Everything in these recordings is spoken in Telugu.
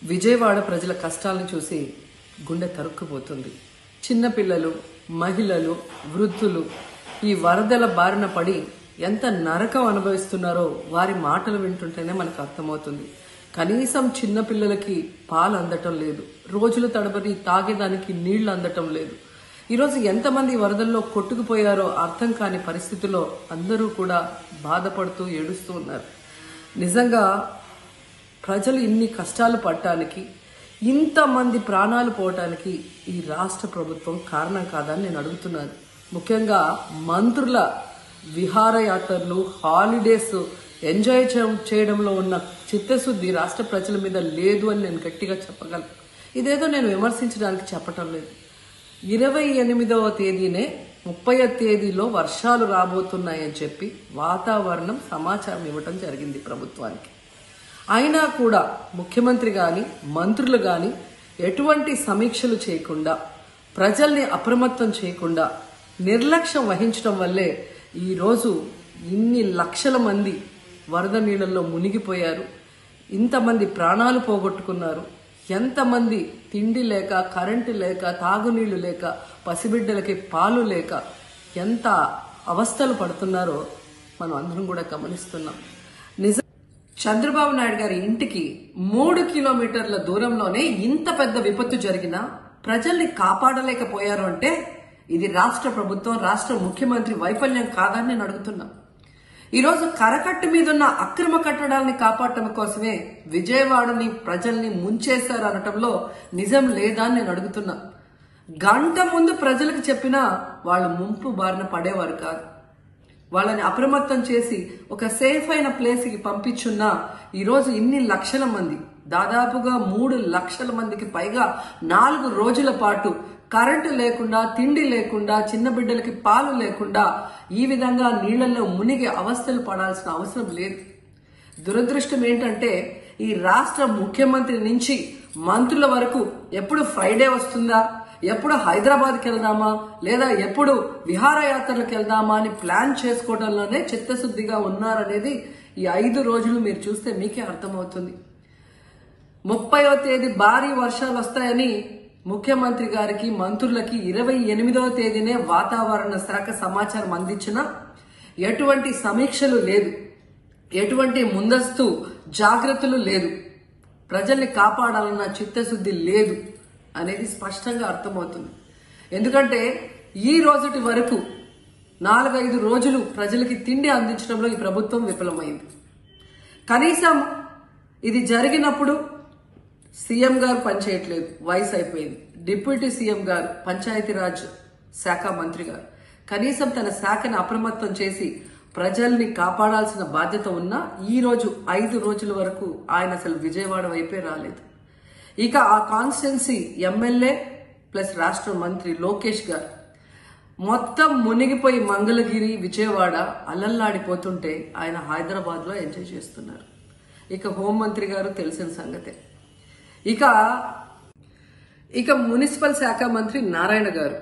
విజయవాడ ప్రజల కష్టాలను చూసి గుండె తరుక్కుపోతుంది. చిన్నపిల్లలు, మహిళలు, వృద్ధులు ఈ వరదల బారిన పడి ఎంత నరకం అనుభవిస్తున్నారో వారి మాటలు వింటుంటేనే మనకు అర్థమవుతుంది. కనీసం చిన్నపిల్లలకి పాలు అందటం లేదు, రోజుల తడబడి తాగేదానికి నీళ్లు అందటం లేదు. ఈరోజు ఎంతమంది వరదల్లో కొట్టుకుపోయారో అర్థం కాని పరిస్థితుల్లో అందరూ కూడా బాధపడుతూ ఏడుస్తూ ఉన్నారు. నిజంగా ప్రజలు ఇన్ని కష్టాలు పడటానికి, ఇంతమంది ప్రాణాలు పోవటానికి ఈ రాష్ట్ర ప్రభుత్వం కారణం కాదని నేను అడుగుతున్నాను. ముఖ్యంగా మంత్రుల విహారయాత్రలు, హాలిడేస్ ఎంజాయ్ చేయడంలో ఉన్న చిత్తశుద్ధి రాష్ట్ర ప్రజల మీద లేదు అని నేను గట్టిగా చెప్పగలను. ఇదేదో నేను విమర్శించడానికి చెప్పటం లేదు. 28వ తేదీనే 30వ తేదీలో వర్షాలు రాబోతున్నాయని చెప్పి వాతావరణం సమాచారం ఇవ్వటం జరిగింది ప్రభుత్వానికి. అయినా కూడా ముఖ్యమంత్రి గాని, మంత్రులు గాని ఎటువంటి సమీక్షలు చేయకుండా, ప్రజల్ని అప్రమత్తం చేయకుండా నిర్లక్ష్యం వహించడం వల్లే ఈరోజు ఇన్ని లక్షల మంది వరద నీళ్ళల్లో మునిగిపోయారు. ఇంతమంది ప్రాణాలు పోగొట్టుకున్నారు. ఎంతమంది తిండి లేక, కరెంటు లేక, తాగునీళ్లు లేక, పసిబిడ్డలకి పాలు లేక ఎంత అవస్థలు పడుతున్నారో మనం అందరం కూడా గమనిస్తున్నాం. నిజం, చంద్రబాబు నాయుడు గారి ఇంటికి 3 కిలోమీటర్ల దూరంలోనే ఇంత పెద్ద విపత్తు జరిగినా ప్రజల్ని కాపాడలేకపోయారు అంటే ఇది రాష్ట్ర ప్రభుత్వం, రాష్ట్ర ముఖ్యమంత్రి వైఫల్యం కాదని నేను అడుగుతున్నా. ఈరోజు కరకట్టు మీదున్న అక్రమ కట్టడాలని కాపాడటం కోసమే విజయవాడని ప్రజల్ని ముంచేశారు అనటంలో నిజం లేదా అని నేను అడుగుతున్నా. గంట ముందు ప్రజలకు చెప్పినా వాళ్ళు ముంపు బారిన పడేవారు కాదు. వాళ్ళని అప్రమత్తం చేసి ఒక సేఫ్ అయిన ప్లేస్కి పంపించున్నా ఈరోజు ఇన్ని లక్షల మంది, దాదాపుగా 3 లక్షల మందికి పైగా 4 రోజుల పాటు కరెంటు లేకుండా, తిండి లేకుండా, చిన్న బిడ్డలకి పాలు లేకుండా ఈ విధంగా నీళ్లలో మునిగి అవస్థలు పడాల్సిన అవసరం లేదు. దురదృష్టం ఏంటంటే ఈ రాష్ట్ర ముఖ్యమంత్రి నుంచి మంత్రుల వరకు ఎప్పుడు ఫ్రైడే వస్తుందా, ఎప్పుడు హైదరాబాద్కి వెళ్దామా, లేదా ఎప్పుడు విహారయాత్రలకు వెళ్దామా అని ప్లాన్ చేసుకోవడంలోనే చిత్తశుద్ధిగా ఉన్నారనేది ఈ 5 రోజులు మీరు చూస్తే మీకే అర్థమవుతుంది. 30వ తేదీ భారీ వర్షాలు వస్తాయని ముఖ్యమంత్రి గారికి, మంత్రులకి 28వ తేదీనే వాతావరణ శాఖ సమాచారం అందించినా ఎటువంటి సమీక్షలు లేదు, ఎటువంటి ముందస్తు జాగ్రత్తలు లేదు, ప్రజల్ని కాపాడాలన్న చిత్తశుద్ధి లేదు అనేది స్పష్టంగా అర్థమవుతుంది. ఎందుకంటే ఈ రోజుటి వరకు 4-5 రోజులు ప్రజలకి తిండి అందించడంలో ఈ ప్రభుత్వం విఫలమైంది. కనీసం ఇది జరిగినప్పుడు సీఎం గారు పనిచేయట్లేదు, వయసు అయిపోయింది. డిప్యూటీ సీఎం గారు, పంచాయతీరాజ్ శాఖ మంత్రి గారు కనీసం తన శాఖను అప్రమత్తం చేసి ప్రజల్ని కాపాడాల్సిన బాధ్యత ఉన్నా ఈ రోజు 5 రోజుల వరకు ఆయన అసలు విజయవాడ వైపే రాలేదు. ఇక ఆ కాన్స్టిట్యున్సీ ఎమ్మెల్యే ప్లస్ రాష్ట్ర మంత్రి లోకేష్ గారు మొత్తం మునిగిపోయి మంగళగిరి, విజయవాడ అల్లల్లాడిపోతుంటే ఆయన హైదరాబాద్ లో ఎంజాయ్ చేస్తున్నారు. ఇక హోంమంత్రి గారు తెలిసిన సంగతే. ఇక మున్సిపల్ శాఖ మంత్రి నారాయణ గారు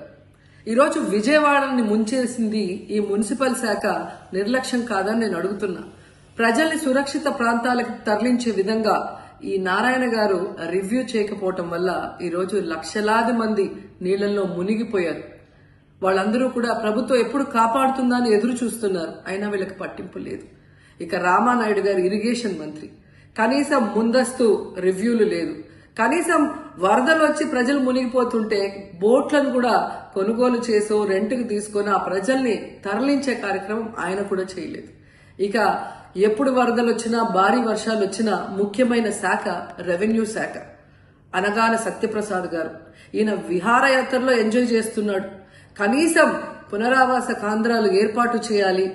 ఈరోజు విజయవాడని ముంచేసింది ఈ మున్సిపల్ శాఖ నిర్లక్ష్యం కాదని నేను అడుగుతున్నా. ప్రజల్ని సురక్షిత ప్రాంతాలకు తరలించే విధంగా ఈ నారాయణ గారు రివ్యూ చేయకపోవటం వల్ల ఈరోజు లక్షలాది మంది నీళ్లలో మునిగిపోయారు. వాళ్ళందరూ కూడా ప్రభుత్వం ఎప్పుడు కాపాడుతుందా అని ఎదురు చూస్తున్నారు. అయినా వీళ్ళకి పట్టింపు లేదు. ఇక రామానాయుడు గారు ఇరిగేషన్ మంత్రి, కనీసం ముందస్తు రివ్యూలు లేదు. కనీసం వరదలు వచ్చి ప్రజలు మునిగిపోతుంటే బోట్లను కూడా కొనుగోలు చేసో రెంట్కి తీసుకొని ఆ ప్రజల్ని తరలించే కార్యక్రమం ఆయన కూడా చేయలేదు. ఇక ఎప్పుడు వరదలు వచ్చినా, భారీ వర్షాలు వచ్చినా ముఖ్యమైన శాఖ రెవెన్యూ శాఖ. అనగాన సత్యప్రసాద్ గారు ఈయన విహారయాత్రలో ఎంజాయ్ చేస్తున్నాడు. కనీసం పునరావాస కేంద్రాలు ఏర్పాటు చేయాలి,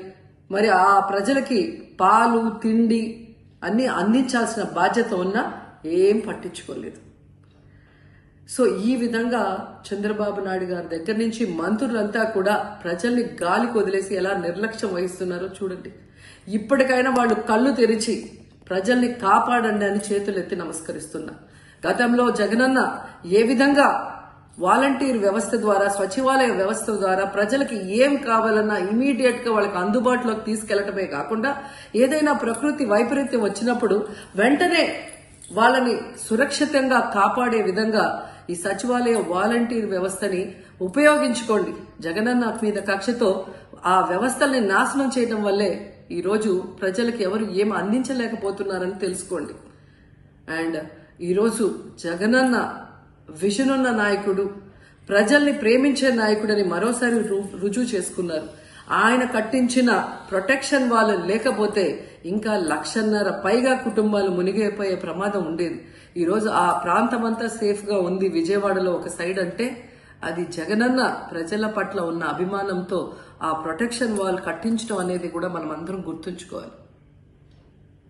మరి ఆ ప్రజలకి పాలు, తిండి అన్ని అందించాల్సిన బాధ్యత ఉన్నా ఏం పట్టించుకోలేదు. సో ఈ విధంగా చంద్రబాబు నాయుడు గారి దగ్గర నుంచి మంత్రులంతా కూడా ప్రజల్ని గాలికి వదిలేసి ఎలా నిర్లక్ష్యం వహిస్తున్నారో చూడండి. ఇప్పటికైనా వాళ్ళు కళ్ళు తెరిచి ప్రజల్ని కాపాడండి అని చేతులెత్తి నమస్కరిస్తున్నా. గతంలో జగనన్న ఏ విధంగా వాలంటీర్ వ్యవస్థ ద్వారా, సచివాలయ వ్యవస్థ ద్వారా ప్రజలకి ఏం కావాలన్నా ఇమీడియట్ గా వాళ్ళకి అందుబాటులోకి తీసుకెళ్లటమే కాకుండా ఏదైనా ప్రకృతి వైపరీత్యం వచ్చినప్పుడు వెంటనే వాళ్ళని సురక్షితంగా కాపాడే విధంగా ఈ సచివాలయ వాలంటీర్ వ్యవస్థని ఉపయోగించుకోండి. జగనన్న మీద కక్షతో ఆ వ్యవస్థల్ని నాశనం చేయడం వల్లే ఈ రోజు ప్రజలకు ఎవరు ఏం అందించలేకపోతున్నారని తెలుసుకోండి. అండ్ ఈరోజు జగనన్న విజన్ ఉన్న నాయకుడు, ప్రజల్ని ప్రేమించే నాయకుడని మరోసారి రుజువు చేసుకున్నారు. ఆయన కట్టించిన ప్రొటెక్షన్ వాళ్ళు లేకపోతే ఇంకా 1,50,000 పైగా కుటుంబాలు మునిగిపోయే ప్రమాదం ఉండేది. ఈరోజు ఆ ప్రాంతం అంతా సేఫ్ గా ఉంది విజయవాడలో ఒక సైడ్ అంటే అది జగనన్న ప్రజల పట్ల ఉన్న అభిమానంతో ఆ ప్రొటెక్షన్ వాల్ కట్టించడం అనేది కూడా మనం అందరం గుర్తుంచుకోవాలి.